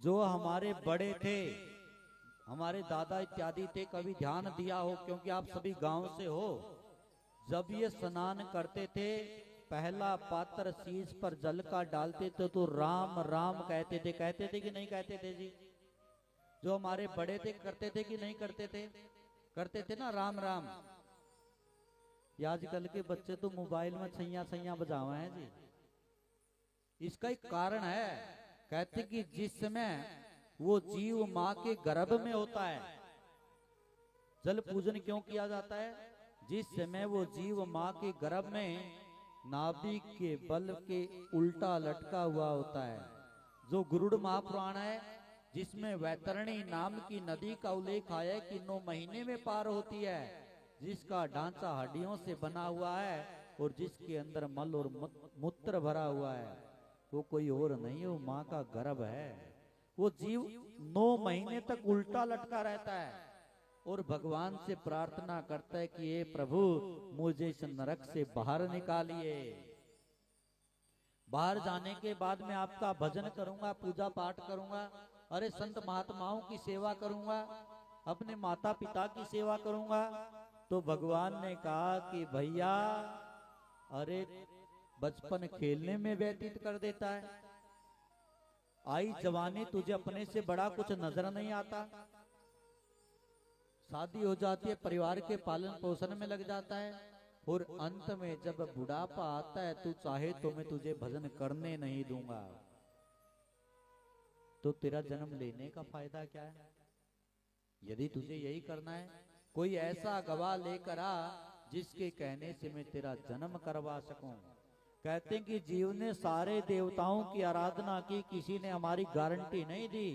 जो हमारे बड़े थे, हमारे दादा इत्यादि थे, कभी ध्यान दिया हो, क्योंकि आप सभी गांव से हो, जब ये स्नान करते थे पहला पात्र शीश पर जल का डालते थे तो राम राम कहते थे कि नहीं कहते थे जी? जो हमारे बड़े थे करते थे कि नहीं करते थे? करते थे ना, राम राम। ये आजकल के बच्चे तो मोबाइल में छैया छैया बजावे हैं जी। इसका एक कारण है, कहते कि जिस समय वो जीव माँ के गर्भ में होता है, जल पूजन क्यों किया जाता है? जिस समय वो जीव माँ के गर्भ में नाभि के बल के उल्टा लटका हुआ होता है, जो गुरुड़ महापुराण है जिसमें वैतरणी नाम की नदी का उल्लेख आया कि 9 महीने में पार होती है, जिसका ढांचा हड्डियों से बना हुआ है और जिसके अंदर मल और मूत्र भरा हुआ है, वो कोई और नहीं, वो माँ का गर्भ है। वो जीव 9 महीने तक उल्टा लटका रहता है और भगवान से प्रार्थना करता है कि हे प्रभु मुझे इस नरक से बाहर निकालिए। बाहर जाने के बाद मैं आपका भजन करूंगा, पूजा पाठ करूंगा, अरे संत महात्माओं की सेवा करूंगा, अपने माता पिता की सेवा करूंगा। तो भगवान ने कहा कि भैया अरे बचपन खेलने में व्यतीत कर देता है, आई जवानी तुझे अपने से बड़ा कुछ नजर नहीं आता, शादी हो जाती है, परिवार के पालन पोषण में लग जाता है, और अंत में जब बुढ़ापा आता है तू चाहे तो मैं तुझे भजन करने नहीं दूंगा। तो तेरा जन्म लेने का फायदा क्या है? यदि तुझे यही करना है, कोई ऐसा गवाह लेकर आ जिसके कहने से मैं तेरा जन्म करवा सकूं। कहते हैं कि जीव ने सारे देवताओं की आराधना की, किसी ने हमारी गारंटी नहीं दी।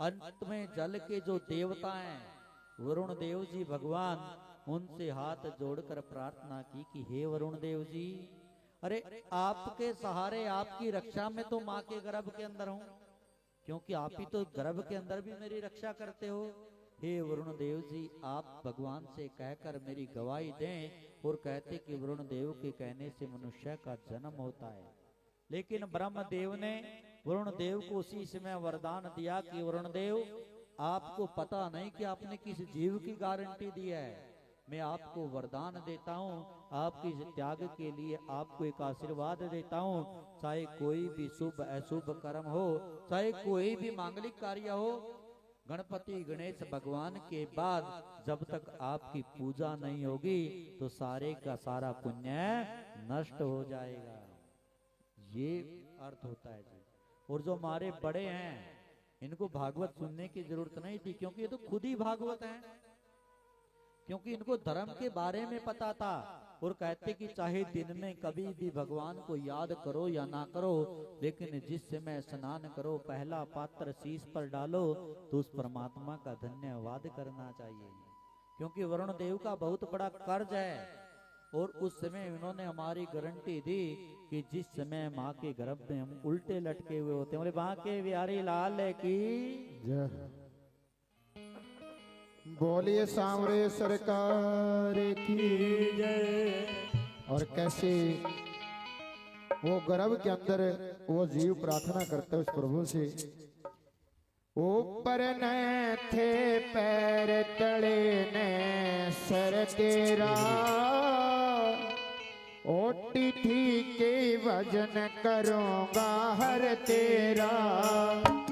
अंत में जल के जो देवता हैं वरुण देव जी भगवान, उनसे हाथ जोड़कर प्रार्थना की कि हे वरुण देव जी, अरे आपके सहारे आपकी रक्षा में तो माँ के गर्भ के अंदर हूं, क्योंकि आप ही तो गर्भ के अंदर भी मेरी रक्षा करते हो। हे वरुण देव जी आप भगवान से कहकर मेरी गवाही दें। और कहते कि वरुण देव के कहने से मनुष्य का जन्म होता है। लेकिन ब्रह्मदेव ने वरुण देव को उसी समय वरदान दिया कि वरुण देव आपको पता नहीं कि आपने किस जीव की गारंटी दी है, मैं आपको वरदान देता हूँ, आपके इस त्याग के लिए आपको एक आशीर्वाद देता हूँ। चाहे कोई भी शुभ अशुभ कर्म हो, चाहे कोई भी मांगलिक कार्य हो, गणपति गणेश भगवान के बाद जब तक आपकी पूजा नहीं होगी तो सारे का सारा पुण्य नष्ट हो जाएगा। ये अर्थ होता है जी। और जो हमारे बड़े हैं इनको भागवत सुनने की जरूरत नहीं थी, क्योंकि ये तो खुद ही भागवत हैं, क्योंकि इनको धर्म के बारे में पता था। और कहते कि चाहे दिन में कभी भी भगवान को याद करो या ना करो, लेकिन जिस समय स्नान करो पहला पात्र शीश पर डालो तो उस परमात्मा का धन्यवाद करना चाहिए, क्योंकि वरुण देव का बहुत बड़ा कर्ज है। और उस समय उन्होंने हमारी गारंटी दी कि जिस समय माँ के गर्भ में हम उल्टे लटके हुए होते हैं, बोले बांके बिहारी लाल की जय, बोलिए सांवरे सरकार की जय। और कैसे वो गर्भ के अंदर वो जीव प्रार्थना करता है उस प्रभु से, ऊपर न थे पैर तले न सर तेरा, ओटी थी के वजन करूंगा हर तेरा।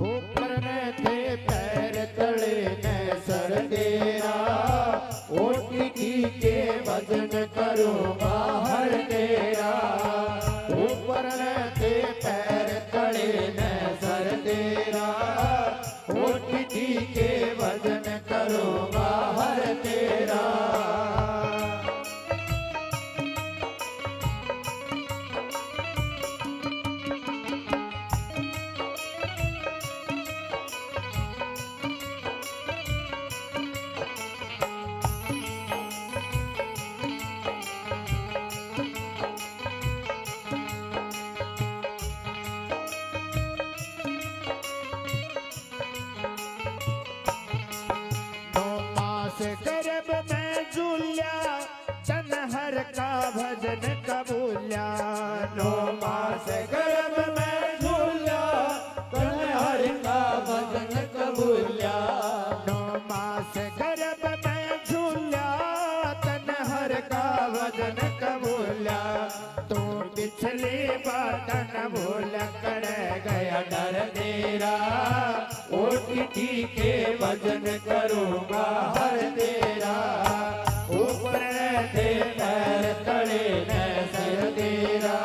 ऊपर न थे पैर तले न सर तेरा, ओटी थी के वजन करूंगा हर तेरा। ऊपर न थे पैर तले न सर तेरा, ओटी थी के वजन करूंगा हर तेरा। डर तेरा, ओटी के भजन करूँगा हर तेरा। ऊपर दे पैर तले न सर तेरा,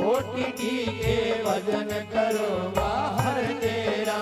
ओटी के भजन करूँगा हर तेरा।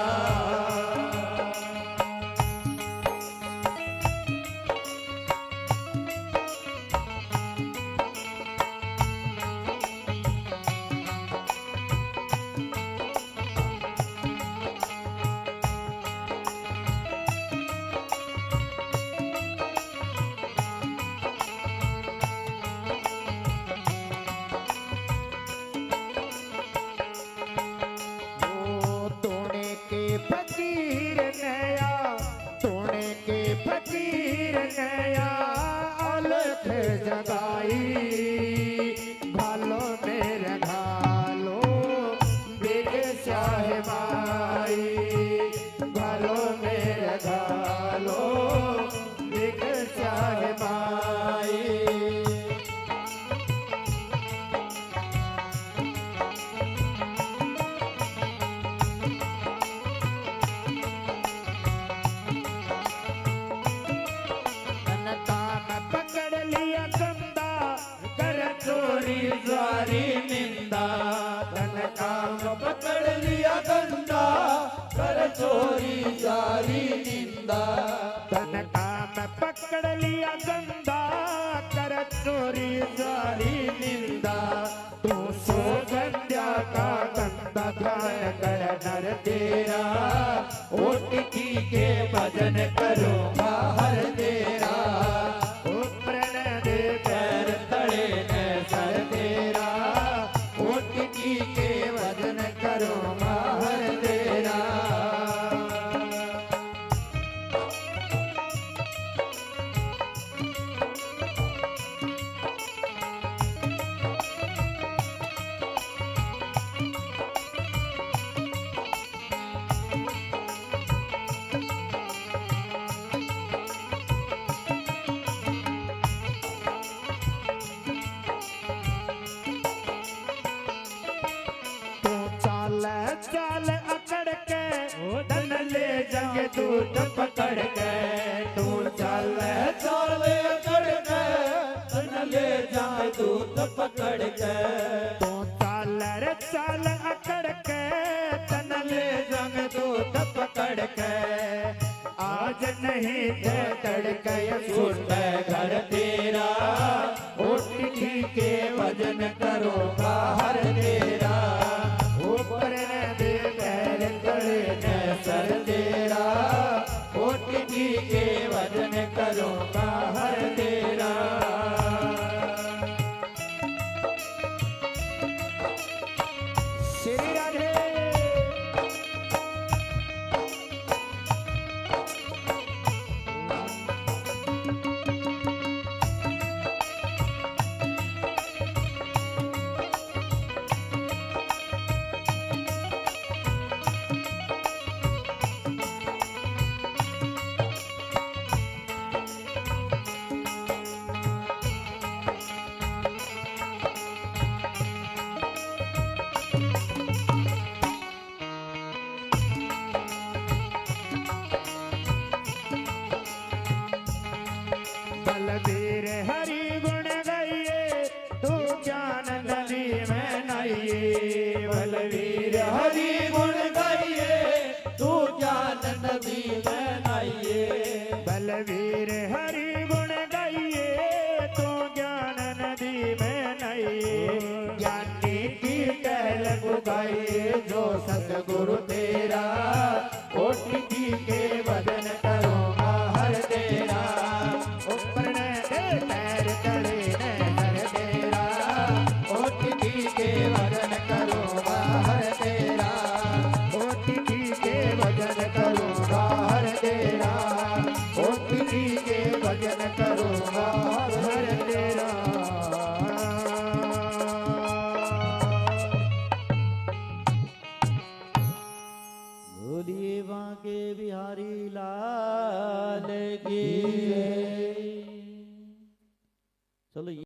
फकीर नया, तोड़े के फकीर नया, अलख जगाई भालो मेरे भालो बिग साहिबाई, भालो मेरे भालो बिग साहिबाई। जारी निंदा, धन काम पकड़ लिया गंदा, कर चोरी जारी निंदा। धन काम पकड़ लिया गंदा, कर चोरी जारी निंदा। तू सो गंजा का गंदा ध्यान कर नर तेरा, ओटी के भजन करूँगा हर तेरा। चाल अकड़ के धन ले जाएंगे दूध पकड़ के। तू चाल अकड़ के धन ले जाए दूध पकड़ के। तू चाल अकड़ के धन ले जाएंगे दूध पकड़ के। आज नहीं थे तड़के सुन घर तेरा, ओटी के भजन करूँगा हर तेरा। सर तेरा, ओटी के भजन करूँगा हर तेरा। श्री राधे। बलबीर हरि गुण गाइए, तू ज्ञान नदी में नहाइए। बलबीर हरि गुण गाइए, तू ज्ञान नदी में नहाइए। बलबीर हरि गुण गाइए, तू ज्ञान नदी में नहाइए। ज्ञानी की टहल बुझाइए जो सतगुरु तेरा, ओटी के भजन करूँगा हर तेरा। ऊपर पैर तले नर तेरा, ओटी के भजन करूँगा हर तेरा। ओटी के भजन करूँगा हर तेरा, ओटी के भजन करूँगा हर तेरा। बोलिए बांके बिहारी लाल की। चलो।